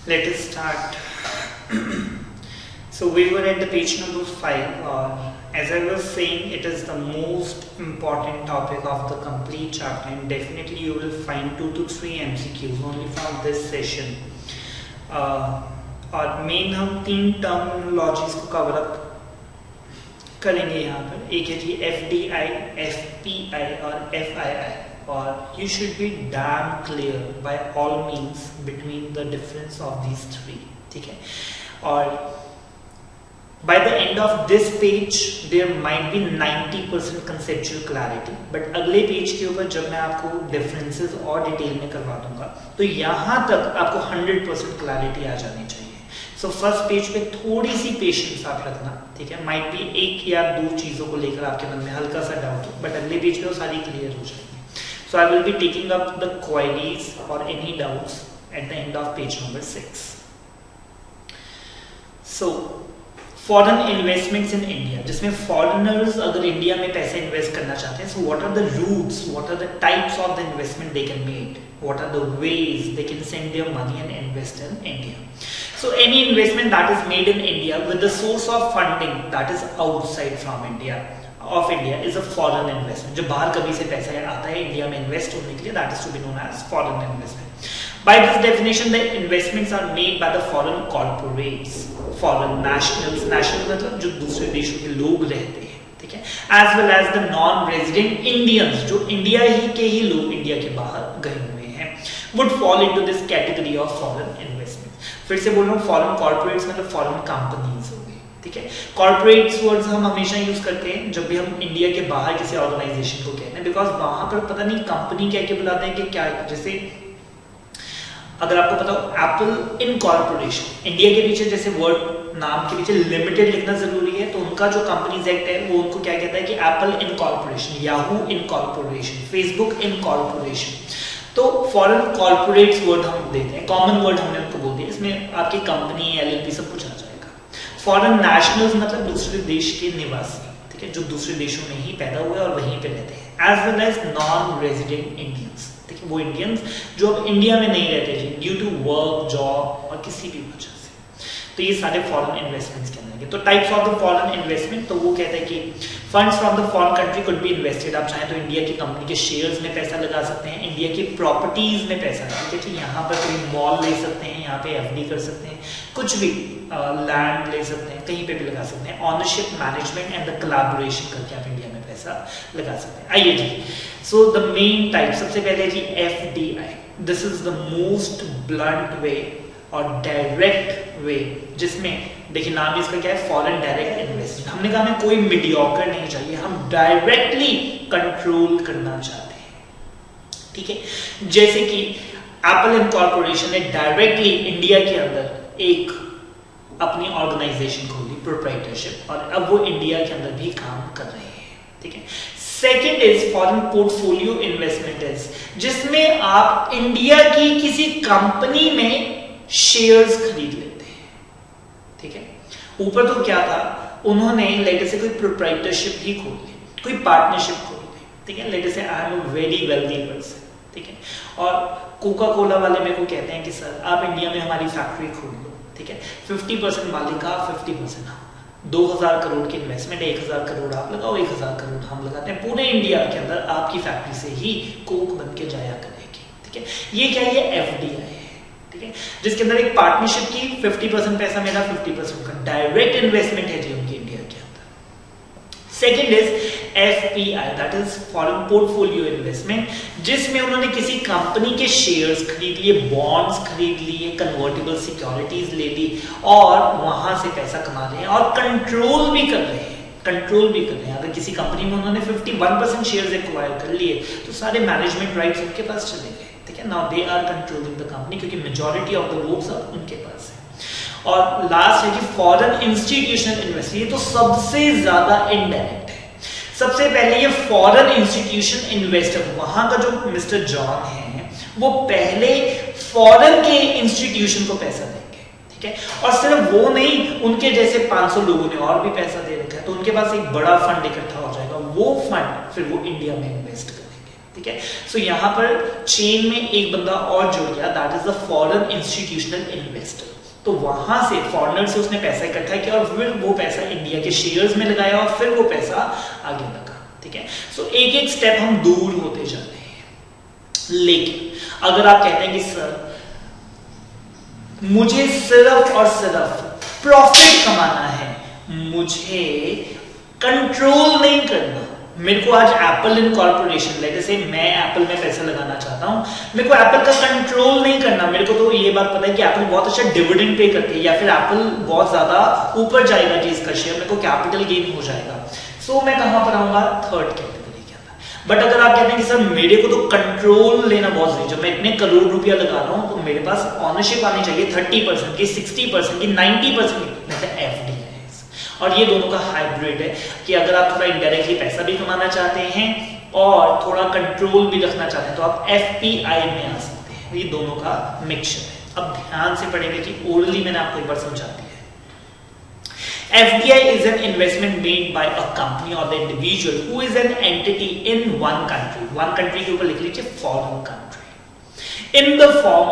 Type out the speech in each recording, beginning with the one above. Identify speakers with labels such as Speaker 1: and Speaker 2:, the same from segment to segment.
Speaker 1: Let us start. So we were at the page number 5, or as I was saying, it is the most important topic of the complete chapter, and definitely you will find 2 to 3 MCQs only from this session. और main हम 3 terminologies को cover up करेंगे यहाँ पर. एक है जी FDI, FPI और FII. Or you should be damn clear by all means between the difference of these 3. ठीक है. और by the end of this page there might be 90% conceptual clarity, but अगले पेज के ऊपर जब मैं आपको differences और डिटेल में करवा दूंगा तो यहाँ तक आपको 100% clarity आ जानी चाहिए. सो फर्स्ट पेज पे थोड़ी सी पेशेंस आप रखना, ठीक है. माइट बी 1 या 2 चीजों को लेकर आपके मन में हल्का सा डाउट हो, बट अगले पेज पे वो सारी क्लियर हो जाएगी. So I will be taking up the queries or any doubts at the end of page number 6. So foreign investments in India, जिसमें foreigners अगर इंडिया में पैसे इन्वेस्ट करना चाहते हैं, so what are the routes, what are the types of the investment they can make, what are the ways they can send their money and invest in India. So any investment that is made in India with the source of funding that is outside from India of India is a foreign investment. जो बाहर कभी से पैसा आता है India में invest होने के लिए, that is to be known as foreign investment. By this definition, the investments are made by the foreign corporates, foreign nationals. National मतलब जो दूसरे देशों के लोग रहते हैं, ठीक है, as well as the non-resident Indians, जो इंडिया ही के ही लोग इंडिया के बाहर गए हुए हैं, would fall into this category of foreign investment. फिर से बोल रहा हूँ, foreign corporates मतलब foreign companies हो गई, ठीक है. कॉर्पोरेट्स वर्ड्स हम हमेशा यूज करते हैं जब भी हम इंडिया के बाहर किसी ऑर्गेनाइजेशन को कहते हैं, बिकॉज वहां पर पता नहीं कंपनी क्या क्या बुलाते हैं कि क्या. जैसे अगर आपको पता हो एप्पल इनकॉर्पोरेशन, इंडिया के पीछे जैसे वर्ड नाम के पीछे लिमिटेड लिखना जरूरी है, तो उनका जो कंपनीज एक्ट है वो उनको क्या कहता है कि Apple incorporation, Yahoo incorporation, Facebook incorporation. तो फॉरेन कॉर्पोरेट्स वर्ड हम देते हैं, कॉमन वर्ड हमने उनको बोल दिया, इसमें आपकी कंपनी LLP सब कुछ आ जाएगा. फॉरेन नेशनल्स मतलब दूसरे देश के निवासी, ठीक है, जो दूसरे देशों में ही पैदा हुए और वहीं पे रहते हैं. As well as non resident Indians, ठीक है, वो इंडियंस जो अब इंडिया में नहीं रहते जी ड्यू टू वर्क, जॉब और किसी भी वजह से. तो ये सारे फॉरेन इन्वेस्टमेंट्स के अंदर. तो types of the foreign investment, तो वो कहता है कि funds from the foreign country could be invested. आप चाहें तो इंडिया की कंपनी के शेयर्स में पैसा लगा सकते हैं, इंडिया की प्रॉपर्टीज में पैसा, ठीक है, यहाँ पर कोई मॉल ले सकते हैं, यहाँ पे FD कर सकते हैं, कुछ भी लैंड ले सकते हैं, कहीं पे भी लगा सकते हैं. Ownership, management and the collaboration करके आप इंडिया में पैसा लगा सकते हैं. आइए जी, सो द मेन टाइप सबसे पहले जी FDI. This is the most blunt way और डायरेक्ट वे, जिसमें देखिए नाम इसका क्या है, फॉरेन डायरेक्ट इन्वेस्टमेंट. हमने कहा हमें कोई मीडियोकर नहीं चाहिए, हम डायरेक्टली कंट्रोल करना चाहते हैं, ठीक है. जैसे कि एप्पल इनकॉर्पोरेशन ने डायरेक्टली इंडिया के अंदर एक अपनी ऑर्गेनाइजेशन खोली, प्रोप्राइटरशिप, और अब वो इंडिया के अंदर भी काम कर रहे हैं, ठीक है. Second is foreign portfolio investment, जिसमें आप इंडिया की किसी कंपनी में शेयर्स खरीद लेते हैं, ठीक है. ऊपर तो क्या था, उन्होंने लेट से कोई प्रोप्राइटरशिप ही खोल ली, कोई पार्टनरशिप खोल ली, ठीक है. लेट से I am a very wealthy person, ठीक है, और कोका कोला वाले मेरे को कहते हैं कि सर आप इंडिया में हमारी फैक्ट्री खोल लो, ठीक है. 50% मालिका, 50% हम. 2000 करोड़ की इन्वेस्टमेंट, 1000 करोड़ आप लगाओ, 1000 करोड़ हम लगाते हैं. पूरे इंडिया के अंदर आपकी फैक्ट्री से ही कोक बन के जाया करेगी, ठीक है. ये क्या है, FDI है, ठीक है, जिसके अंदर एक पार्टनरशिप की 50% पैसा मेरा, 50% का डायरेक्ट इन्वेस्टमेंट है जी उनकी इंडिया के अंदर. Second is FPI, that is foreign portfolio investment, जिसमें उन्होंने किसी कंपनी के शेयर्स खरीद लिए, बॉन्ड्स खरीद लिए, कन्वर्टेबल सिक्योरिटीज ले ली और वहां से पैसा कमा रहे हैं और कंट्रोल भी कर रहे हैं, कंट्रोल भी कर रहे हैं. अगर किसी कंपनी में उन्होंने 51% शेयर्स एक्वायर कर लिए तो सारे मैनेजमेंट राइट्स उनके पास चले गए, ठीक है. Now they are controlling the company, क्योंकि मेजॉरिटी ऑफ द वोट्स अब उनके पास है. और लास्ट है कि फॉरेन इंस्टीट्यूशनल इन्वेस्टमेंट, ये तो सबसे ज्यादा इनडायरेक्ट है. सबसे पहले ये फॉरेन इंस्टीट्यूशन इन्वेस्टर, वहां का जो मिस्टर जॉन है वो पहले फॉरेन के इंस्टीट्यूशन को पैसा देंगे, ठीक है. और सिर्फ वो नहीं, उनके जैसे 500 लोगों ने और भी पैसा दे रखा है, तो उनके पास एक बड़ा फंड इकट्ठा हो जाएगा. वो फंड फिर वो इंडिया में इन्वेस्ट करेंगे, ठीक है। सो यहाँ पर चेन में एक बंदा और जुड़ गया, that is the foreign institutional investor. तो वहां से फॉरेनर से उसने पैसा इकट्ठा किया और फिर वो पैसा इंडिया के शेयर्स में लगाया और फिर वो पैसा आगे लगा, ठीक है। सो एक एक स्टेप हम दूर होते जा रहे हैं। लेकिन अगर आप कहते हैं कि सर मुझे सिर्फ और सिर्फ प्रॉफिट कमाना है, मुझे कंट्रोल नहीं करना, मेरे को आज एप्पल इनकॉर्पोरेशन, लेट से मैं एप्पल में पैसा लगाना चाहता हूं, मेरे को एप्पल का कंट्रोल नहीं करना, मेरे को तो ये बात पता है कि एप्पल बहुत अच्छा डिविडेंड पे करती है या फिर एप्पल बहुत ज्यादा ऊपर जाएगा जी इसका शेयर, मेरे को कैपिटल गेन हो जाएगा। सो मैं कहां पर आऊंगा? थर्ड कैटेगरी के अंदर। बट अगर आप कहते हैं कि सर मेरे को तो कंट्रोल लेना बहुत जरूरी है, जब मैं इतने करोड़ रुपया लगा रहा हूं तो मेरे पास ऑनरशिप आनी चाहिए 30% की, 60% की, 90% की, मतलब एफडी। और ये दोनों का हाइब्रिड है कि अगर आप थोड़ा इनडायरेक्टली पैसा भी कमाना चाहते हैं और थोड़ा कंट्रोल भी रखना चाहते हैं तो आप एफपीआई में आ सकते हैं। ये दोनों का मिक्सचर है। अब ध्यान से पढ़ेंगे कि ओरली मैंने आपको एक बार समझा दिया है। FDI is an investment made by a company और the individual who is an entity in one country. One country के ऊपर लिख लीजिए foreign country, in the form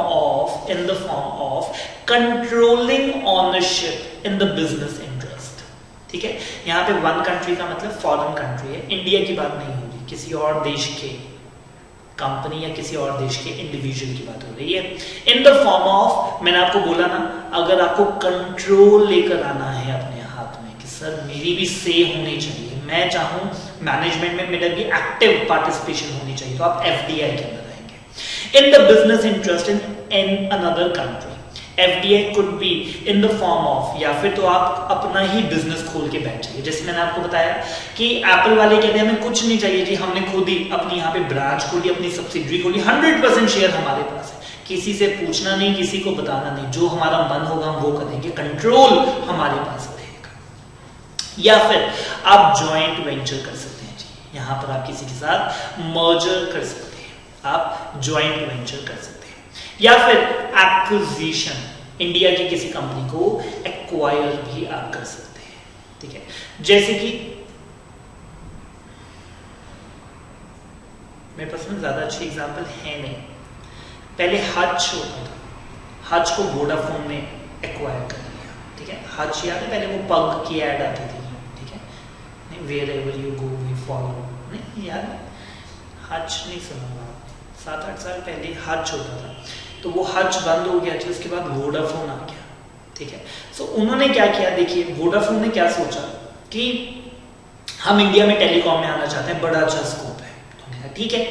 Speaker 1: of controlling ownership in the business interest। ठीक है, यहां पे one country का मतलब फॉरेन कंट्री है, इंडिया की बात नहीं हो रही, किसी और देश के कंपनी या किसी और देश के इंडिविजुअल की बात हो रही है। इन द फॉर्म ऑफ, मैंने आपको बोला ना, अगर आपको कंट्रोल लेकर आना है अपने हाथ में कि सर मेरी भी से होनी चाहिए, मैं चाहूं मैनेजमेंट में मेरा भी एक्टिव पार्टिसिपेशन होनी चाहिए, तो आप एफडीआई के अंदर आएंगे। In the business interest in another country, FDI could be in the form of, या फिर तो आप अपना ही बिजनेस खोल के बैठ जाइए। जैसे मैंने आपको बताया कि एप्पल वाले कहते हैं हमें कुछ नहीं चाहिए जी, हमने खुद ही अपनी यहाँ पे ब्रांच खोली, अपनी सब्सिडरी खोली, 100% शेयर हमारे पास है, किसी से पूछना नहीं, किसी को बताना नहीं, जो हमारा मन होगा हम वो करेंगे, कंट्रोल हमारे पास रहेगा। या फिर आप जॉइंट वेंचर कर सकते हैं जी, यहाँ पर आप किसी के साथ मर्जर कर सकते हैं, आप जॉइंट वेंचर कर सकते हैं। या फिर एक्विजिशन, इंडिया की किसी कंपनी को एक्वायर भी आप कर सकते हैं, ठीक है। जैसे कि मेरे पास में ज्यादा अच्छे एग्जांपल है नहीं, पहले हज होता था, हज को वोडाफोन ने एक्वायर कर लिया, ठीक है। हज याद है, पहले वो पग की एड आती थी, ठीक है, नहीं wherever you go we follow, नहीं याद है, हज नहीं सुना, 7-8 साल पहले हज होता था, तो वो हज बंद हो गया था, उसके बाद वोडाफोन आ गया, ठीक है। सो उन्होंने क्या किया, देखिए वोडाफोन ने क्या सोचा कि हम इंडिया में टेलीकॉम में आना चाहते हैं, बड़ा अच्छा स्कोप है, तो ठीक है।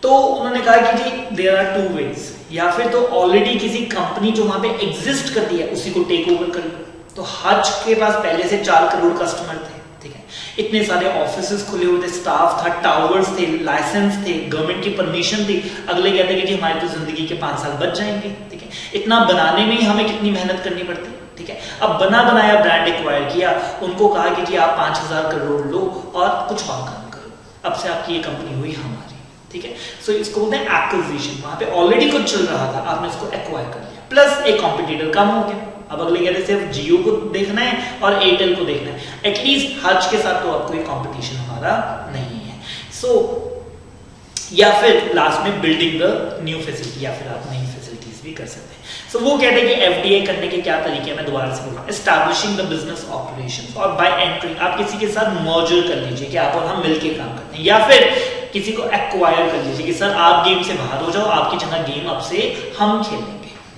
Speaker 1: तो उन्होंने कहा कि जी देयर आर 2 वेज, या फिर तो ऑलरेडी किसी कंपनी जो वहां पे एग्जिस्ट करती है उसी को टेक ओवर कर लो। तो हज के पास पहले से 4 करोड़ कस्टमर थे, ठीक है, इतने सारे ऑफिसेस खुले हुए थे, स्टाफ था, टावर्स थे, लाइसेंस थे, गवर्नमेंट की परमिशन थी। अगले कहते हैं कि जी हमारी तो जिंदगी के 5 साल बच जाएंगे, ठीक है। इतना बनाने में ही हमें कितनी मेहनत करनी पड़ती, ठीक है। अब बना बनाया ब्रांड एक्वायर किया, उनको कहा कि जी आप 5000 करोड़ लो और कुछ और काम करो, अब से आपकी ये कंपनी हुई हमारी, ठीक है। सो इसको बोलते हैं एक्विजिशन। वहां पे ऑलरेडी कुछ चल रहा था, आपने इसको एक्वायर कर लिया, प्लस एक कॉम्पिटिटर कम हो गया। अब अगले कहते सिर्फ जियो को देखना है और एयरटेल को देखना है, एटलीस्ट हज के साथ तो आपको कंपटीशन हमारा नहीं है। सो या फिर लास्ट में बिल्डिंग द न्यू फैसिलिटी, या फिर आप नई फैसिलिटीज भी कर सकते हैं। सो वो कहते हैं कि एफडीआई करने के क्या तरीके हैं, मैं दोबारा से बोल रहा हूं, एस्टैब्लिशिंग द बिजनेस ऑपरेशंस, और बाय एंट्रिंग आप किसी के साथ मर्जर कर लीजिए कि आप और हम मिलके काम करते हैं, या फिर किसी को एक्वायर कर लीजिए कि सर आप गेम से बाहर हो जाओ, आपकी जगह गेम अब से हम खेलेंगे।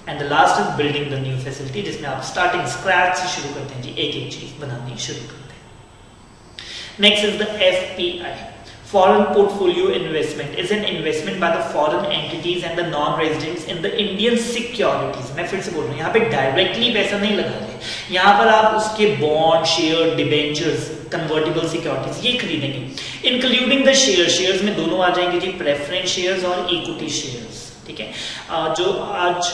Speaker 1: And the last is building the new facility, जिसमें आप स्टार्टिंग स्क्रैच से शुरू करते हैं जी, एक एक चीज बनानी शुरू करते हैं। Next is the FPI, foreign portfolio investment, is an investment by the foreign entities and the non residents in the Indian securities. मैं फिर से बोल रहा हूं, यहाँ पे डायरेक्टली पैसा नहीं लगा रहे, यहाँ पर आप उसके bond, share, debentures, convertible securities ये खरीदेंगे, इंक्लूडिंग द शेयर्स में दोनों आ जाएंगे जी, प्रेफरेंस शेयर्स और इक्विटी शेयर्स, ठीक है। जो आज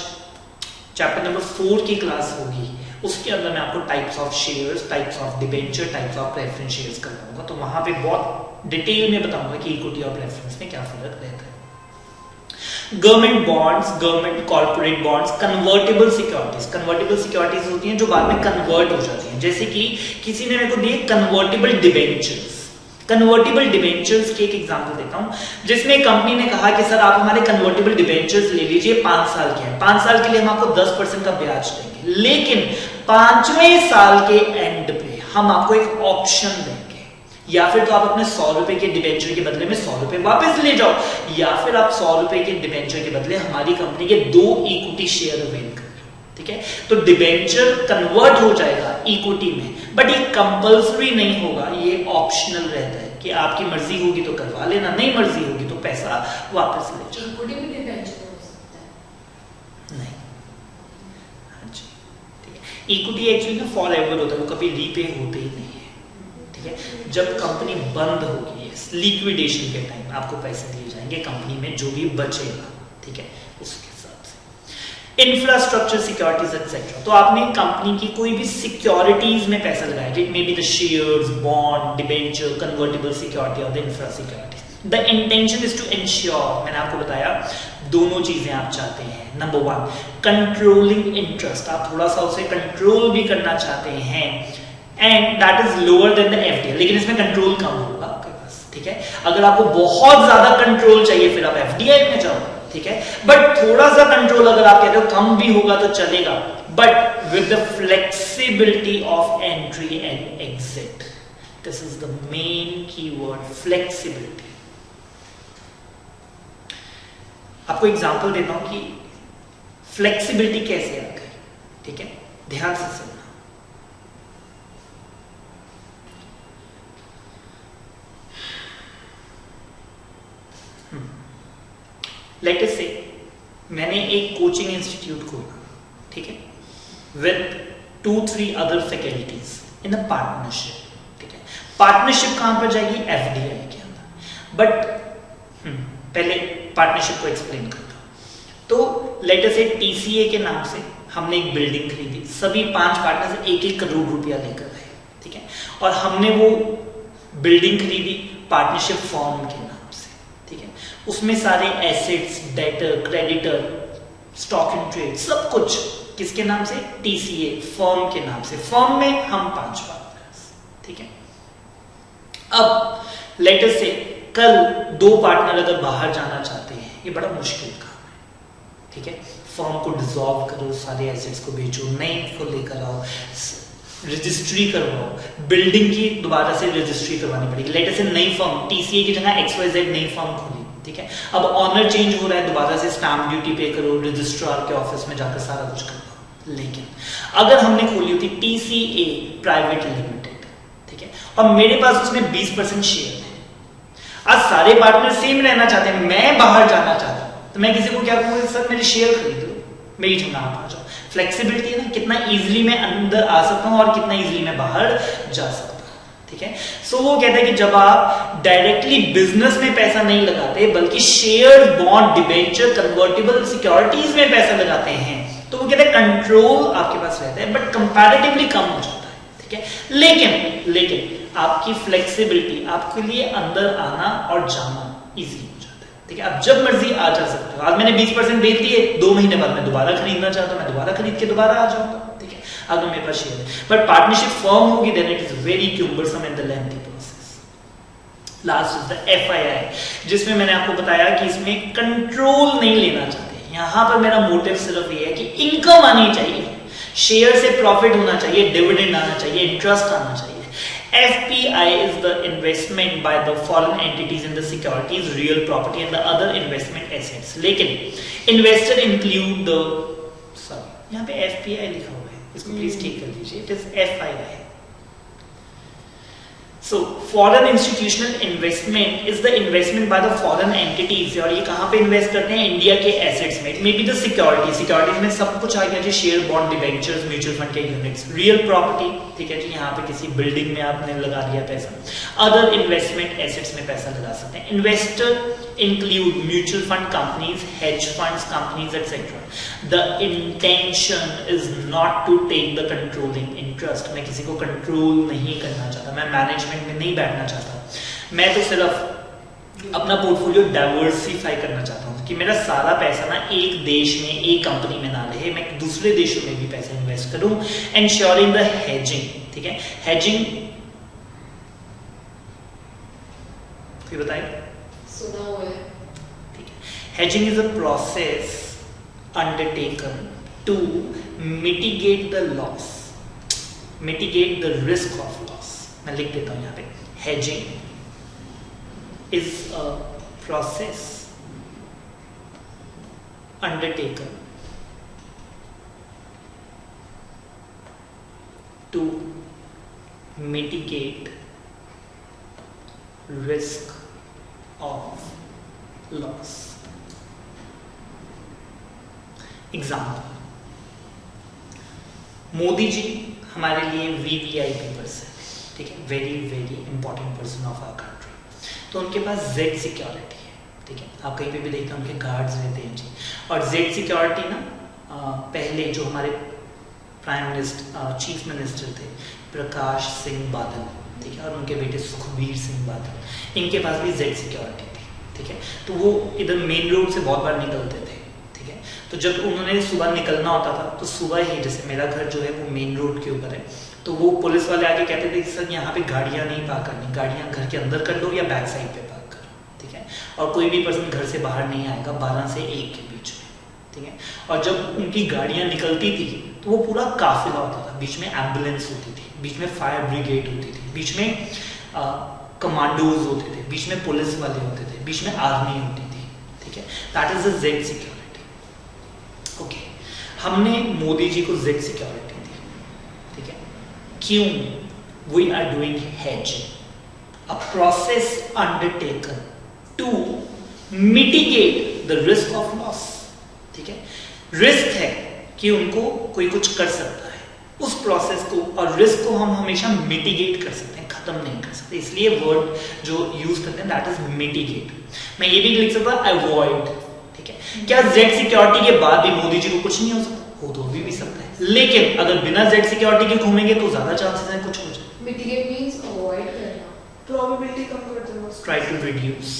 Speaker 1: चैप्टर नंबर 4 की क्लास होगी उसके अंदर मैं आपको types of shares, types of debenture, types of preference shares करवाऊंगा, तो वहां पे बहुत डिटेल में बताऊंगा कि इक्विटी और प्रेफरेंस में क्या फर्क रहता है। Government bonds, government corporate bonds, convertible securities होती हैं जो बाद में कन्वर्ट हो जाती हैं, जैसे कि किसी ने मेरे को दिए कन्वर्टेबल डिबेंचर्स, कन्वर्टिबल डिबेंचर्स की एक एग्जांपल देता हूं, जिसमें कंपनी ने कहा कि सर आप हमारे कन्वर्टिबल डिबेंचर्स ले लीजिए, 5 साल के हैं, 5 साल के लिए हम आपको 10% का ब्याज देंगे, लेकिन 5वें साल के एंड पे हम आपको एक ऑप्शन देंगे, या फिर तो आप अपने 100 रुपए के डिबेंचर के बदले में 100 रुपए वापस ले जाओ, या फिर आप 100 रुपए के डिबेंचर के बदले हमारी कंपनी के 2 इक्विटी शेयर अवेल कर। ठीक है, तो डिबेंचर कन्वर्ट हो जाएगा इक्विटी में, बट ये कंपल्सरी नहीं होगा, ये ऑप्शनल रहता है कि आपकी मर्जी होगी तो करवा लेना, नहीं मर्जी होगी तो पैसा वापस ले जाओ।
Speaker 2: इक्विटी में डिबेंचर हो सकता है?
Speaker 1: नहीं, हाँ जी, ठीक है। इक्विटी एक्चुअली ना फॉर एवर होता है, वो कभी रीपे होते ही नहीं है। ठीक है, जब कंपनी बंद होगी, लिक्विडेशन के टाइम आपको पैसे दिए जाएंगे कंपनी में जो भी बचेगा। ठीक है, उसके इंफ्रास्ट्रक्चर सिक्योरिटीज एक्सेट्रा, तो आपने कंपनी की कोई भी सिक्योरिटीज में पैसा लगाया, it may be the shares, bond, debenture, convertible security और the infra security. The intention is to ensure, मैंने आपको बताया दोनों चीजें आप चाहते हैं। नंबर 1 कंट्रोलिंग इंटरेस्ट, आप थोड़ा सा उसे कंट्रोल भी करना चाहते हैं, and that is lower than the FDI, लेकिन इसमें कंट्रोल कम होगा आपके पास। ठीक है, अगर आपको बहुत ज्यादा कंट्रोल चाहिए फिर आप एफडीआई में जाओ। ठीक है, बट थोड़ा सा कंट्रोल अगर आप कहते हो कम भी होगा तो चलेगा, but with the flexibility of entry and exit. This is the main keyword, flexibility. आपको एग्जांपल देता हूं कि फ्लेक्सिबिलिटी कैसे आ गई। ठीक है, ध्यान से सुनना। लेट अस से मैंने एक कोचिंग इंस्टीट्यूट खोला, ठीक है, with 2-3 other faculties in a partnership. ठीक है, पार्टनरशिप कहां पर जाएगी? एफडीआई के अंदर। बट पहले पार्टनरशिप को एक्सप्लेन करता हूं। तो लेट अस से टीसीए के नाम से हमने एक बिल्डिंग खरीदी, सभी 5 पार्टनर्स 1-1 करोड़ रुपया लेकर गए। ठीक है, और हमने वो बिल्डिंग खरीदी पार्टनरशिप फॉर्म के नाम से। ठीक है, उसमें सारे assets, debtor, creditor, stock in trade, सब कुछ किसके नाम से? टीसीए फर्म के नाम से। फर्म में हम 5 पार्टनर्स। ठीक है, अब लेट अस से कल 2 पार्टनर अगर बाहर जाना चाहते हैं, ये बड़ा मुश्किल काम है। ठीक है, फर्म को डिसॉल्व करो, सारे एसेट्स को बेचो, नए को लेकर आओ, रजिस्ट्री करवाओ, बिल्डिंग की दोबारा से रजिस्ट्री करवानी पड़ेगी। लेट अस से नई फर्म टीसीए की जगह XYZ नई फर्म खोली। ठीक है, अब ऑनर चेंज हो रहा है, दोबारा से स्टैंप ड्यूटी पे करो, रजिस्ट्रार के ऑफिस में जाकर सारा कुछ करो। लेकिन अगर हमने खोली होती टीसीए प्राइवेट लिमिटेड, ठीक है, और मेरे पास उसमें 20% शेयर है, आज सारे पार्टनर सेम रहना चाहते हैं, मैं बाहर जाना चाहता हूं, तो मैं किसी को क्या कहूंगा? सर मेरे शेयर खरीद लो, मेरी जगह आप आ जाओ। फ्लेक्सिबिलिटी है ना, कितना इजीली मैं अंदर आ सकता हूं और कितना इजीली मैं बाहर जा सकता हूं। ठीक है, सो वो कहते हैं कि जब आप डायरेक्टली बिजनेस में पैसा नहीं लगाते, बल्कि share, bond, debenture, convertible securities में पैसा लगाते हैं, तो वो कहते हैं कंट्रोल आपके पास रहता है, बट कंपैरेटिवली कम हो जाता है। ठीक है, लेकिन आपकी फ्लेक्सिबिलिटी, आपके लिए अंदर आना और जाना इजी हो जाता है। ठीक है, आप जब मर्जी आ जा सकते हो। आज मैंने 20% बेच दिए, 2 महीने बाद मैं दोबारा खरीदना चाहता हूं, मैं दोबारा खरीद के दोबारा आ जाऊंगा। ठीक है, अगर मेरे पास शेयर है, बट पार्टनरशिप फॉर्म होगी, then it is very cumbersome and the lengthy process. Last is the FII, जिसमें मैंने आपको बताया कि इसमें कंट्रोल नहीं लेना चाहते। यहां पर मेरा मोटिव सिर्फ ये है कि इनकम आनी चाहिए, शेयर से प्रॉफिट होना चाहिए, डिविडेंड आना चाहिए, इंटरेस्ट आना चाहिए। FPI is the investment by the foreign entities in the securities, real property and the other investment assets. लेकिन investor include the, sorry, यहाँ पे FPI लिखा हुआ है, इसको प्लीज ठीक कर लीजिए, it is FII. So foreign institutional investment is the investment by the foreign entities, और ये कहाँ पे इन्वेस्ट करते हैं? इंडिया के एसेट्स में। मे बी द सिक्योरिटीज में सब कुछ आ गया जी, share, bond, debentures, mutual fund के यूनिट्स, रियल प्रॉपर्टी। ठीक है जी, यहाँ पे किसी बिल्डिंग में आपने लगा दिया पैसा, अदर इन्वेस्टमेंट एसेट्स में पैसा लगा सकते हैं। Investor include mutual fund companies, hedge funds companies etcetera. The intention is not to take the controlling interest. मैं किसी को कंट्रोल नहीं करना चाहता, मैं मैनेजमेंट में नहीं बैठना चाहता, मैं तो सिर्फ अपना पोर्टफोलियो डाइवर्सिफाई करना चाहता हूं कि मेरा सारा पैसा ना एक देश में, एक कंपनी में ना रहे, मैं दूसरे देशों में भी पैसा इन्वेस्ट करूं, एंश्योरिंग द हेजिंग। ठीक है, हेजिंग कोई बताए?
Speaker 2: सुना हुआ है।
Speaker 1: ठीक है, hedging is a process undertaken to mitigate the loss, mitigate the risk of loss. मैं लिख देता हूं यहाँ पे, hedging is a process undertaken to mitigate risk of loss. Example, Modi ji हमारे लिए VVIP पर्सन है, ठीक है, very very important person of our country. तो उनके पास जेड सिक्योरिटी है, ठीक है, आप कहीं पे भी देखते हैं उनके गार्ड्स रहते हैं जी। और जेड सिक्योरिटी ना पहले जो हमारे प्राइम मिनिस्टर चीफ मिनिस्टर थे प्रकाश सिंह बादल, ठीक है, और उनके बेटे सुखबीर सिंह बादल, इनके पास भी जेड सिक्योरिटी थी, ठीक है। तो वो इधर मेन रोड से बहुत बार निकलते थे, ठीक है। तो जब उन्होंने सुबह निकलना होता था तो सुबह ही, जैसे मेरा घर जो है वो मेन रोड के ऊपर है, तो वो पुलिस वाले आके कहते थे कि सर यहाँ पे गाड़ियाँ नहीं पार्क करनी, गाड़ियाँ घर के अंदर कर लो या बैक साइड पे पार्क करो, ठीक है। और कोई भी पर्सन घर से बाहर नहीं आएगा 12 से 1 के बीच में, ठीक है। और जब उनकी गाड़ियाँ निकलती थी तो वो पूरा काफिला होता था, बीच में एम्बुलेंस होती थी, बीच में फायर ब्रिगेड होती थी, बीच में कमांडोज होते थे, बीच में पुलिस वाले होते थे, बीच में आर्मी होती थी, ठीक है। That is a Z security. Okay, हमने मोदी जी को जेड सिक्योरिटी दी, ठीक है। क्यों? We are doing hedging, a process undertaken to mitigate the risk of loss, ठीक है। रिस्क है कि उनको कोई कुछ कर सकता है, उस प्रोसेस को और रिस्क को हम हमेशा मिटिगेट कर सकते हैं, खत्म नहीं कर सकते, इसलिए वर्ड जो यूज करते हैं दैट इज मिटिगेट। मैं ये भी लिख सकता अवॉइड, ठीक है। क्या जेड सिक्योरिटी के बाद भी मोदी जी को कुछ नहीं हो सकता? हो तो भी सकता है, लेकिन अगर बिना जेड सिक्योरिटी के घूमेंगे तो ज्यादा चांसेस है कुछ हो जाए।
Speaker 2: मिटिगेट मींस अवॉइड करना,
Speaker 3: प्रोबेबिलिटी कम कर देना,
Speaker 1: ट्राई टू रिड्यूस,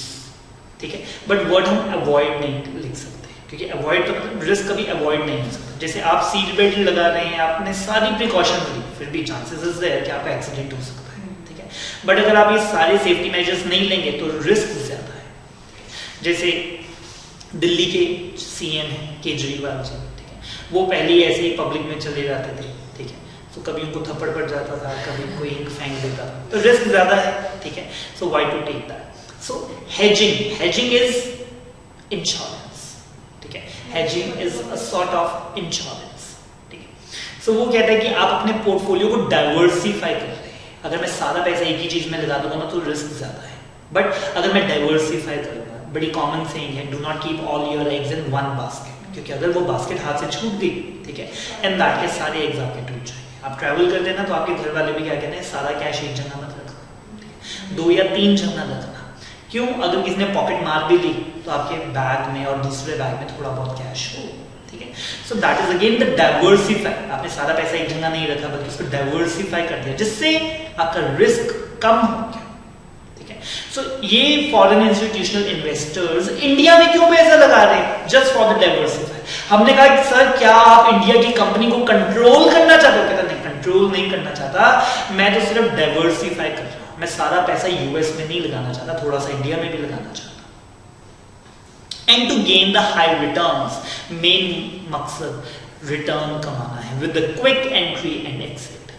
Speaker 1: ठीक है। बट वर्ड हम अवॉइड नहीं लिख सकते, क्योंकि अवॉइड तो मतलब रिस्क कभी अवॉइड नहीं हो सकता। जैसे आप सीट बेल्ट लगा रहे हैं, आपने सारी प्रिकॉशन ली, फिर भी चांसेस है कि आपका एक्सीडेंट हो सकता है, ठीक है। बट अगर आप ये सारे सेफ्टी मेजर्स नहीं लेंगे तो रिस्क ज्यादा है। जैसे दिल्ली के CM हैं केजरीवाल जी, ठीक है, वो पहले ही ऐसे ही पब्लिक में चले जाते थे, ठीक है। तो कभी उनको थप्पड़ पड़ जाता था, कभी कोई इंक फेंक देता था, तो रिस्क ज्यादा है, ठीक है। So why to take that? So hedging is insurance, ठीक है। Hedging is a sort of insurance, ठीक है। सो वो कहता है कि आप अपने पोर्टफोलियो को डाइवर्सिफाई कर रहे हैं। अगर मैं सारा पैसा एक ही चीज में लगा दूंगा ना तो रिस्क ज्यादा है, बट अगर मैं डाइवर्सिफाई करूंगा, बड़ी कॉमन सेइंग है, do not keep all your eggs in one basket, क्योंकि अगर वो बास्केट हाथ से छूट गई, ठीक है, एंड दैट के सारे एग्स आपके टूट जाएंगे। आप ट्रैवल करते हैं ना तो आपके घर वाले भी क्या कहते हैं, सारा कैश एक जगह मत रखना, 2 या 3 जगह रखना। क्यों? अगर किसी ने पॉकेट मार भी ली तो आपके बैग में और दूसरे बैग में थोड़ा बहुत कैश हो, ठीक है। So that is again the diversify. आपने सारा पैसा एक जगह नहीं रखा बल्कि उसको डाइवर्सिफाई कर दिया, जिससे आपका रिस्क कम हो गया, ठीक है। सो ये फॉरेन इंस्टीट्यूशनल इन्वेस्टर्स इंडिया में क्यों पैसा लगा रहे हैं? Just for the diversify. हमने कहा कि सर क्या आप इंडिया की कंपनी को कंट्रोल करना चाहते हो? कहता नहीं, कंट्रोल नहीं करना चाहता, मैं तो सिर्फ डाइवर्सिफाई कर रहा हूं। मैं सारा पैसा यूएस में नहीं लगाना चाहता, थोड़ा सा इंडिया में भी लगाना चाहता। And to gain the high returns, main मकसद रिटर्न कमाना है with the quick entry and exit,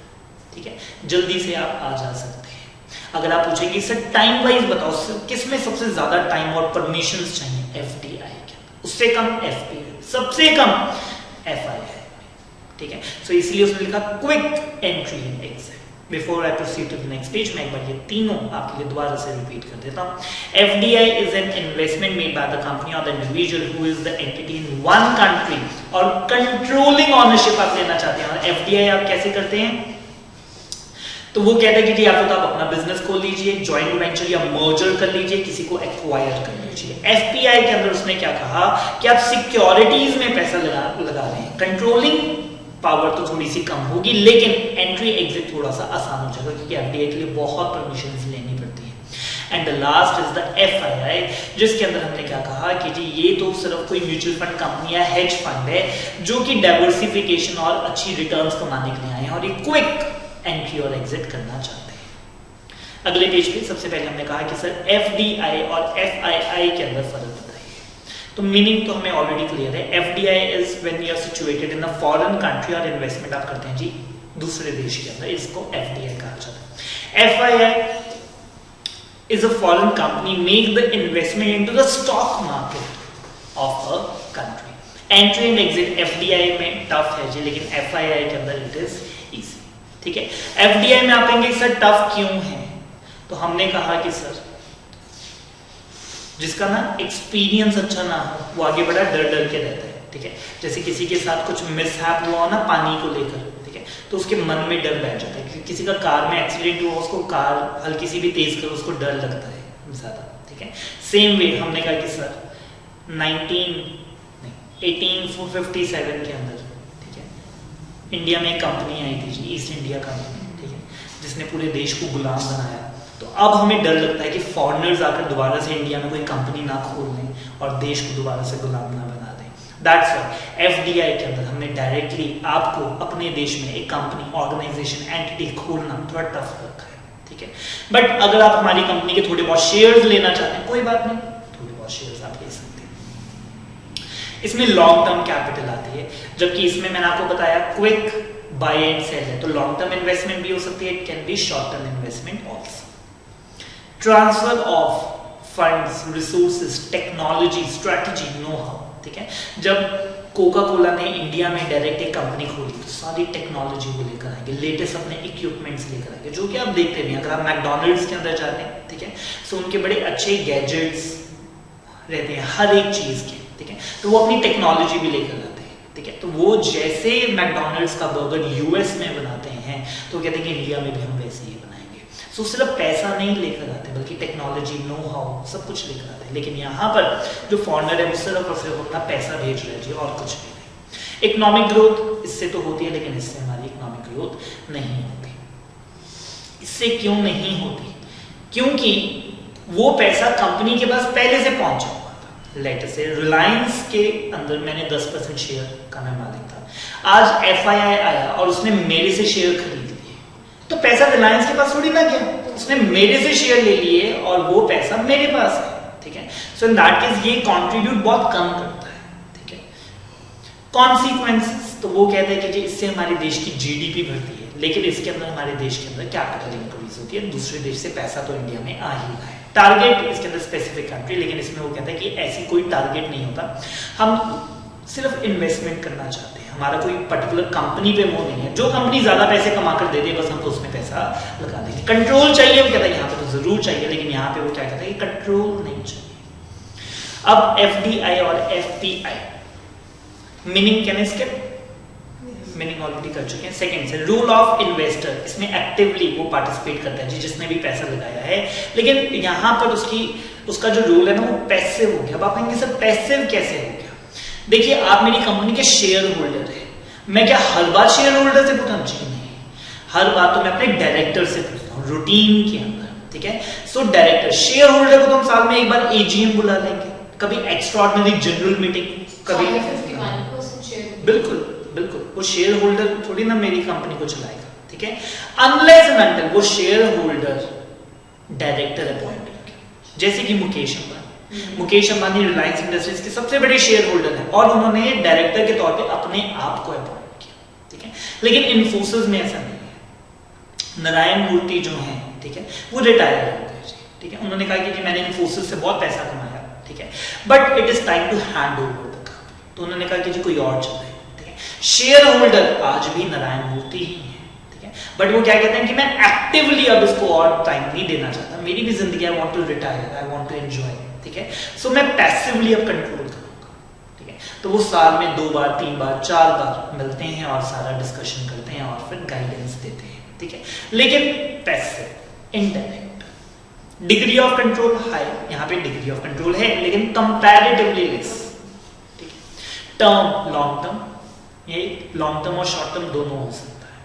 Speaker 1: ठीक है। जल्दी से आप आ जा सकते हैं। अगर आप पूछेंगे सर टाइम वाइज बताओ, किसमें सबसे ज्यादा टाइम और परमिशंस चाहिए? FDI के, उससे कम FPI, सबसे कम FI है, ठीक है। सो इसलिए उसने लिखा quick entry and exit. Before I proceed to the next page, मैं एक बार ये तीनों आपके लिए दोबारा से रिपीट कर देता हूँ। FDI is an investment made by the company or the individual who is the entity in one country, और controlling ownership आप लेना चाहते हैं। और FDI आप कैसे करते हैं? तो वो कहता है कि जी या तो आप अपना बिजनेस खोल लीजिए, जॉइंट वेंचर या मर्जर कर लीजिए, किसी को एक्वायर कर लीजिए। FPI के अंदर उसने क्या कहा कि आप सिक्योरिटीज में पैसा लगा रहे हैं, कंट्रोलिंग पावर तो थोड़ी सी कम होगी, लेकिन एंट्री एग्जिट थोड़ा सा आसान हो जाएगा, क्योंकि FDI के लिए बहुत परमिशंस लेनी पड़ती है। And the last is the FII, जिसके अंदर हमने क्या कहा कि जी ये तो सिर्फ कोई म्यूचुअल फंड कंपनी या हेज फंड है जो कि डाइवर्सिफिकेशन और अच्छी रिटर्न्स कमाने के लिए आए हैं और ये क्विक एंट्री और एग्जिट करना चाहते हैं। अगले पेज पे सबसे पहले हमने कहा कि सर एफडीआई और एफआईआई के अंदर फर्क बताइए। तो मीनिंग तो हमें ऑलरेडी क्लियर है। FDI is when you are situated in a foreign country और इन्वेस्टमेंट आप करते हैं जी दूसरे देश के अंदर, इसको एफडीआई कहा जाता है। FII is a foreign company make the investment into the stock market of a country. Entry and exit FDI में टफ है जी, लेकिन FII के अंदर it is easy। ठीक है, FDI में आप कहेंगे सर टफ क्यों है, तो हमने कहा कि सर जिसका ना एक्सपीरियंस अच्छा ना हो वो आगे बड़ा डर डर के रहता है। ठीक है, जैसे किसी के साथ कुछ मिसहैप हुआ हो ना पानी को लेकर, ठीक है, तो उसके मन में डर बैठ जाता है। किसी का कार में एक्सीडेंट हुआ, उसको कार हल्की सी भी तेज करो उसको डर लगता है ज्यादा। ठीक है, सेम वे हमने कहा कि सर 1857 के अंदर, ठीक है, इंडिया में एक कंपनी आई थी जी, ईस्ट इंडिया कंपनी, ठीक है, जिसने पूरे देश को गुलाम बनाया। तो अब हमें डर लगता है कि फॉरेनर्स आकर दोबारा से इंडिया में कोई कंपनी ना खोल लें और देश को दोबारा से गुलाम ना बना दें। दैट्स व्हाई एफडीआई के अंदर हमने डायरेक्टली आपको अपने देश में एक कंपनी, ऑर्गेनाइजेशन, एंटिटी खोलना थोड़ा टफ रखा है। ठीक है, बट अगर आप हमारी कंपनी के थोड़े बहुत शेयर्स लेना चाहते हैं कोई बात नहीं, थोड़े बहुत शेयर्स आप ले सकते हैं। इसमें लॉन्ग टर्म कैपिटल आती है, जबकि इसमें मैंने आपको बताया क्विक बाय एंड सेल है, तो लॉन्ग टर्म इन्वेस्टमेंट भी हो सकती है, it can be short term investment also. Transfer of funds, resources, technology, strategy, know how. ठीक है, जब कोका कोला ने इंडिया में डायरेक्ट एक कंपनी खोली तो सारी टेक्नोलॉजी को लेकर आएंगे, लेटेस्ट अपने इक्विपमेंट्स लेकर आएंगे, जो कि आप देखते भी हैं। अगर आप मैकडोनल्ड्स के अंदर जाते हैं, ठीक है, तो उनके बड़े अच्छे गैजेट्स रहते हैं हर एक चीज के। ठीक है, तो वो अपनी टेक्नोलॉजी भी लेकर आते हैं। ठीक है, तो वो जैसे मैकडोनल्ड्स का बर्गर यूएस में बनाते हैं तो कहते हैं कि इंडिया में भी हम वैसे ही बनाएंगे। सो सिर्फ पैसा नहीं लेकर आते बल्कि टेक्नोलॉजी, नो हाउ, सब कुछ लेकर आते हैं। लेकिन यहाँ पर जो फॉरेनर है वो सिर्फ और सिर्फ अपना पैसा भेज रहे हैं और कुछ भी नहीं। इकोनॉमिक ग्रोथ इससे तो होती है, लेकिन इससे हमारी इकोनॉमिक ग्रोथ नहीं होती। इससे क्यों नहीं होती? क्योंकि वो पैसा कंपनी के पास पहले से पहुंचा हुआ था। लेट से रिलायंस के अंदर मैंने 10% शेयर का मैं मालिक था, आज एफआईआई आया और उसने मेरे से शेयर खरीद लिए, तो पैसा रिलायंस के पास थोड़ी ना गया, उसने मेरे से शेयर ले लिए और वो पैसा मेरे पास है। ठीक है, सो इन दैट केस ये कंट्रीब्यूट बहुत कम करता है। ठीक है, कॉन्सिक्वेंसेस तो वो कहते हैं कि जी इससे हमारे देश की जीडीपी बढ़ती है, लेकिन इसके अंदर हमारे देश के अंदर कैपिटल इंक्रीज होती है, दूसरे देश से पैसा तो इंडिया में आ ही रहा है। टारगेट इसके अंदर स्पेसिफिक कंट्री, लेकिन इसमें वो कहता है कि ऐसी कोई टारगेट नहीं होता, हम सिर्फ इन्वेस्टमेंट करना चाहते हैं, हमारा कोई पर्टिकुलर कंपनी पे मोह नहीं है, जो कंपनी ज्यादा पैसे कमा कर दे दे बस हम तो उसमें पैसा लगा देंगे। कंट्रोल चाहिए, वो कहता है यहाँ पे तो जरूर चाहिए, लेकिन यहाँ पे वो क्या कहता है कि कंट्रोल नहीं चाहिए। अब एफडीआई और FPI meaning can skip, meaning already कर चुके हैं। सेकंड से रूल ऑफ इन्वेस्टर, इसमें एक्टिवली वो पार्टिसिपेट करता है जी जिसने भी पैसा लगाया है, लेकिन यहाँ पर उसका जो रूल है ना वो पैसिव हो गया। अब आप कहेंगे सर पैसिव कैसे हो गया? देखिए, आप मेरी कंपनी के शेयर होल्डर है, मैं क्या हर बार शेयर होल्डर से पूछता हूँ? जी नहीं, हर बार तो मैं अपने डायरेक्टर से पूछता हूँ रूटीन के अंदर। ठीक है, सो डायरेक्टर, शेयर होल्डर को तो हम साल में एक बार एजीएम बुला लेंगे, कभी एक्स्ट्राऑर्डिनरी जनरल मीटिंग, कभी
Speaker 2: 51% शेयर।
Speaker 1: बिल्कुल बिल्कुल, वो शेयर होल्डर थोड़ी ना मेरी कंपनी को चलाएगा। ठीक है, अनलेस एंड अनटिल वो शेयर होल्डर डायरेक्टर अपॉइंट करेंगे, जैसे कि मुकेश अंबानी रिलायंस इंडस्ट्रीज के सबसे बड़े शेयर होल्डर हैं और उन्होंने डायरेक्टर के तौर पे अपने आप को अपॉइंट किया। ठीक है, लेकिन इन्फोसिस में ऐसा नहीं है। नारायण मूर्ति जो हैं, ठीक है, वो रिटायर हो गए। ठीक है, उन्होंने कहा कि मैंने इन्फोसिस से बहुत पैसा कमाया, ठीक है, but it is time to hand over the company, तो उन्होंने कहा कि जी कोई और चल रहा है। शेयर होल्डर आज भी नारायण मूर्ति ही है। ठीक है, बट वो क्या कहते हैं कि मैं एक्टिवली अब इसको और टाइम नहीं देना चाहता, मेरी भी जिंदगी, I want to retire, I want to enjoy. ठीक है, सो मैं पैसिवली अब कंट्रोल करूंगा। ठीक है, तो वो साल में 2 बार 3 बार 4 बार मिलते हैं और सारा डिस्कशन करते हैं और फिर गाइडेंस देते हैं। ठीक है, लेकिन passive, indirect, degree of control high, यहाँ पे डिग्री ऑफ कंट्रोल है लेकिन कंपैरेटिवली लेस। ठीक है, टर्म, लॉन्ग टर्म, ये लॉन्ग टर्म और शॉर्ट टर्म दोनों हो सकता है।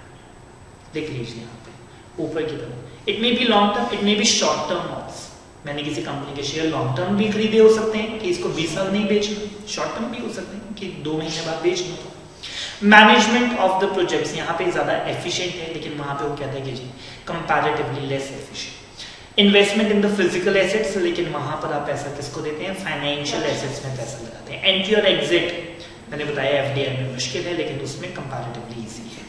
Speaker 1: देख लीजिए यहाँ पे ऊपर की तरफ, it may B long term, it may B short term also. मैंने किसी कंपनी के शेयर लॉन्ग टर्म भी खरीदे हो सकते हैं कि इसको 20 साल नहीं बेचना, शॉर्ट टर्म भी हो सकते हैं कि 2 महीने बाद बेचना। मैनेजमेंट ऑफ द प्रोजेक्ट्स यहाँ पे ज्यादा एफिशिएंट है, लेकिन वहां पे वो कहता है कि जी comparatively less efficient. Investment in the physical assets, लेकिन वहां पर आप पैसा किसको देते हैं, फाइनेंशियल एसेट्स में पैसा लगाते हैं। एंट्री और एग्जिट मैंने बताया एफडीआई में मुश्किल है, लेकिन उसमें कंपैरेटिवली इजी है।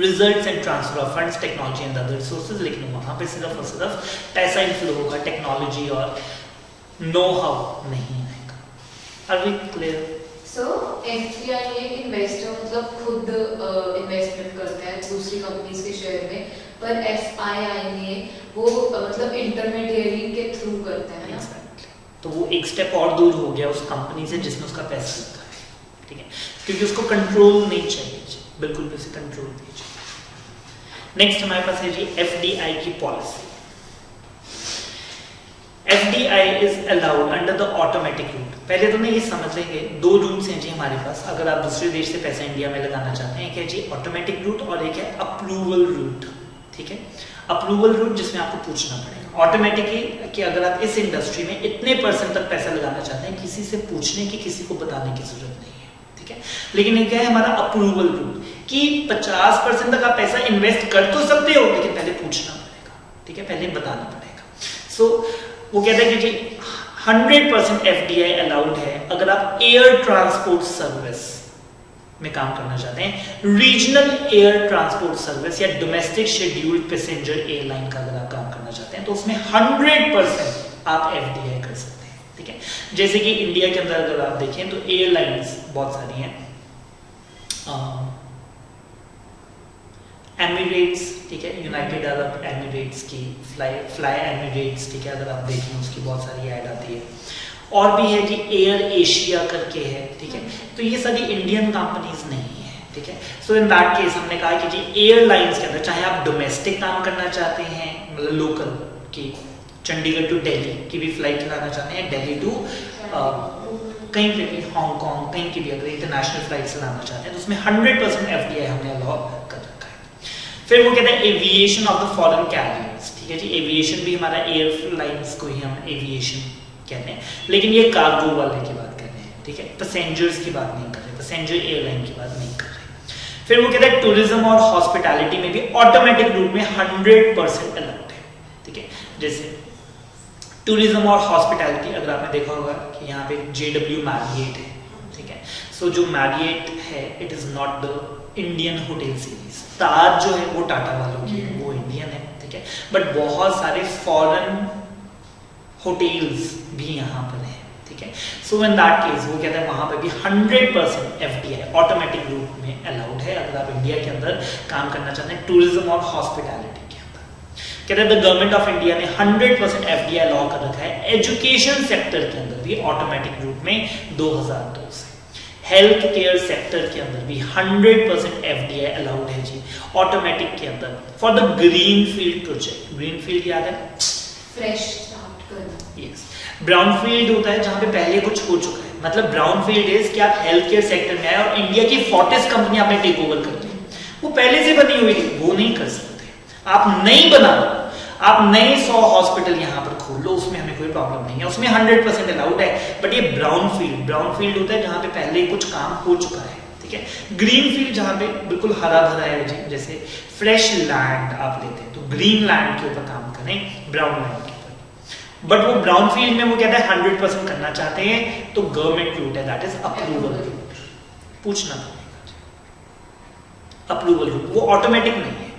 Speaker 1: Results and transfer of funds, technology and other resources, लेकिन वहां पे सिर्फ और सिर्फ पैसा इनफ्लो होगा, टेक्नोलॉजी और नो हाउ नहीं आएगा। Are we clear?
Speaker 2: So FDI एक इन्वेस्टर मतलब खुद इन्वेस्टमेंट करता है दूसरी कंपनीज के शेयर में, पर एफआईआई में वो मतलब इंटरमीडिएरी के थ्रू करता है ना।
Speaker 1: Exactly. तो वो एक स्टेप और दूर हो गया उस कंपनी से जिसमें उसका पैसा लगा है, ठीक है, क्योंकि उसको कंट्रोल नहीं चाहिए, बिल्कुल भी उसे कंट्रोल नहीं चाहिए। नेक्स्ट हमारे पास है जी एफडीआई की policy. FDI is allowed under the automatic route. पहले तो ये समझ लेंगे दो रूट्स हैं जी हमारे पास अगर आप दूसरे देश से पैसा इंडिया में लगाना चाहते हैं। एक है जी ऑटोमेटिक रूट और एक है अप्रूवल रूट, ठीक है। अप्रूवल रूट जिसमें आपको पूछना पड़ेगा, ऑटोमेटिकली कि अगर आप इस इंडस्ट्री में इतने % तक पैसा लगाना चाहते हैं, किसी से पूछने की, किसी को बताने की जरूरत नहीं है, ठीक है। लेकिन ये क्या है हमारा अप्रूवल रूट कि 50% तक आप पैसा इन्वेस्ट कर तो सकते हो, लेकिन पहले पूछना पड़ेगा, ठीक है, पहले बताना पड़ेगा। सो वो कहते हैं कि जी 100% एफडीआई अलाउड है अगर आप एयर ट्रांसपोर्ट सर्विस में काम करना चाहते हैं, रीजनल एयर ट्रांसपोर्ट सर्विस या डोमेस्टिक शेड्यूल्ड पैसेंजर एयरलाइन का अगर आप काम करना चाहते हैं तो उसमें 100% आप एफडीआई कर सकते हैं, ठीक है। जैसे कि इंडिया के अंदर अगर आप देखें तो एयरलाइंस बहुत सारी हैं, एमिरेट्स, ठीक है, यूनाइटेड अरब एमिरेट्स की फ्लाई एमिरेट्स, ठीक है, अगर आप देखें उसकी बहुत सारी ऐड आती है। और भी है जी एयर एशिया करके है, ठीक है। तो ये सारी इंडियन कंपनीज नहीं है, ठीक है। सो इन दैट केस हमने कहा कि जी एयरलाइंस के अंदर चाहे आप डोमेस्टिक काम करना चाहते हैं, मतलब लोकल की चंडीगढ़ टू दिल्ली की भी फ्लाइट चलाना चाहते हैं, दिल्ली टू कहीं पे भी, हांगकांग कहीं की भी अगर इंटरनेशनल फ्लाइट चलाना चाहते हैं तो उसमें 100% एफडीआई हमने अलाउ कर रखा है। फिर वो कहते हैं aviation of the foreign carriers, ठीक है जी। एविएशन भी हमारा एयरलाइंस को ही हम एविएशन कहते हैं, लेकिन ये कार्गो वाले की बात कर रहे हैं, ठीक है, पैसेंजर्स की बात नहीं कर रहे, पैसेंजर एयरलाइन की बात नहीं कर रहे। फिर वो कहते हैं टूरिज्म और हॉस्पिटैलिटी में भी ऑटोमेटिक रूट में 100% अलाउड है, ठीक है। जैसे टूरिज्म और हॉस्पिटैलिटी अगर आपने देखा होगा कि यहाँ पे JW मैरिएट है, ठीक है। सो जो मैरिएट है it is not the Indian hotel series, Taj जो है वो टाटा वालों की है, वो इंडियन है, ठीक है, बट बहुत सारे फॉरेन होटल्स भी यहाँ पर हैं, ठीक है। सो इन दैट केस वो कहता है वहां पर भी 100% एफडीआई ऑटोमेटिक रूट में अलाउड है अगर आप इंडिया के अंदर काम करना चाहते हैं टूरिज्म और हॉस्पिटैलिटी के अंदर। कहते हैं द गवर्नमेंट ऑफ इंडिया ने 100% एफडीआई लॉ कर रखा है एजुकेशन सेक्टर के अंदर भी ऑटोमेटिक रूट में 2002 से। हेल्थ केयर सेक्टर के अंदर भी 100% एफडीआई अलाउड है जी ऑटोमेटिक के अंदर for the green field project. Green field याद है,
Speaker 2: फ्रेश स्टार्ट करना।
Speaker 1: यस, ब्राउन फील्ड होता है जहां पे पहले कुछ हो चुका है, मतलब ब्राउन फील्ड इज कि आप हेल्थ केयर सेक्टर में आए और इंडिया की 40 कंपनी आपने टेक ओवर कर ली, वो पहले से बनी हुई थी, वो नहीं कर सकते। आप नहीं बना, आप नए 100 हॉस्पिटल यहाँ पर खोल लो, उसमें हमें कोई प्रॉब्लम नहीं है, उसमें 100% अलाउड है। बट ये ब्राउन फील्ड होता है जहां पे पहले कुछ काम हो चुका है, ठीक है। ग्रीन फील्ड जहां पे बिल्कुल हरा भरा है जी, जैसे फ्रेश लैंड आप लेते हैं तो ग्रीन लैंड के ऊपर काम करें, ब्राउन लैंड के ऊपर। बट वो ब्राउन फील्ड में वो कहता है 100% करना चाहते हैं तो गवर्नमेंट रूट है, दैट इज अप्रूवल रूट। पूछना पड़ेगा, अप्रूवल रूट वो ऑटोमेटिक नहीं है,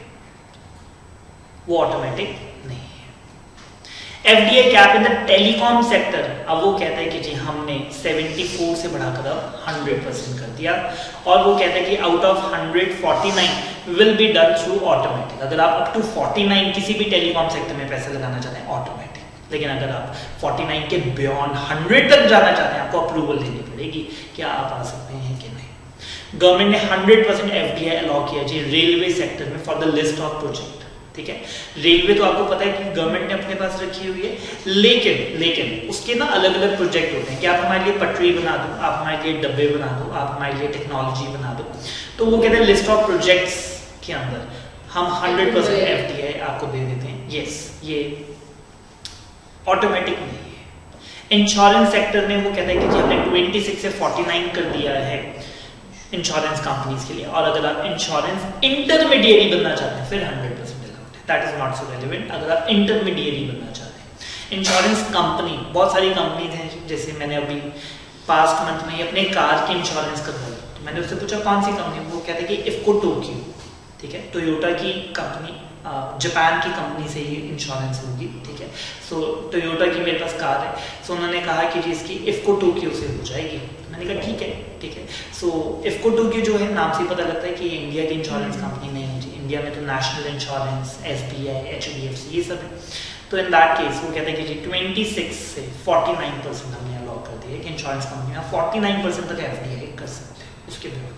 Speaker 1: वो ऑटोमेटिक नहीं है। FDI cap in the telecom sector, अब वो कहता है कि जी हमने 74 से बढ़ाकर अब 100% कर दिया, और वो कहता है कि out of 149 will be done through automatic. अगर आप अप टू 49 किसी भी टेलीकॉम सेक्टर में पैसा लगाना चाहते हैं ऑटोमेटिक, लेकिन अगर आप 49 के बियॉन्ड 100 तक जाना चाहते हैं आपको अप्रूवल लेनी पड़ेगी, क्या आप आ सकते हैं कि नहीं। गवर्नमेंट ने 100% एफडीआई अलाउ किया जी रेलवे सेक्टर में for the list of project, ठीक है। रेलवे तो आपको पता है कि गवर्नमेंट ने अपने पास रखी हुई है, लेकिन उसके ना अलग अलग प्रोजेक्ट होते हैं कि आप हमारे लिए पटरी बना दो, आप हमारे लिए डब्बे बना दो, आप हमारे लिए टेक्नोलॉजी बना दो। तो वो कहते हैं लिस्ट ऑफ प्रोजेक्ट्स के अंदर हम 100% एफडीआई आपको दे देते हैं। यस, ये ऑटोमेटिक नहीं है। इंश्योरेंस सेक्टर में वो कहता है कि जी हमने 26 से 49 कर दिया है इंश्योरेंस कंपनीज के लिए, और अगर आप इंश्योरेंस इंटरमीडिएरी बनना चाहते हैं फिर 100% अलाउड है। That is not so relevant अगर आप इंटरमीडिएरी बनना चाहते हैं। इंश्योरेंस कंपनी, बहुत सारी कंपनीज हैं, जैसे मैंने अभी पास्ट मंथ में ही अपने कार की इंश्योरेंस करवाई, तो मैंने उससे पूछा कौन सी कंपनी, वो कहते कि इफ्को टोक्यो, ठीक है, टोयोटा की कंपनी, जापान की कंपनी से ही इंश्योरेंस होगी, ठीक है। सो टोयोटा की मेरे पास कार है, सो उन्होंने कहा कि जी इसकी इफ्को टोक्यो से हो जाएगी। मैंने कहा ठीक है, ठीक है। सो इफ्को टोक्यो जो है, नाम से ही पता लगता है कि ये इंडिया की इंश्योरेंस कंपनी नहीं है जी। इंडिया में तो नेशनल इंश्योरेंस, SBI, HDFC ये सब है। तो इन दैट केस वो कहते हैं कि जी 26 से 49% हमने अलाउ कर दिया कि इंश्योरेंस कंपनी 49% तक FDI कर सकते हैं, उसके बाद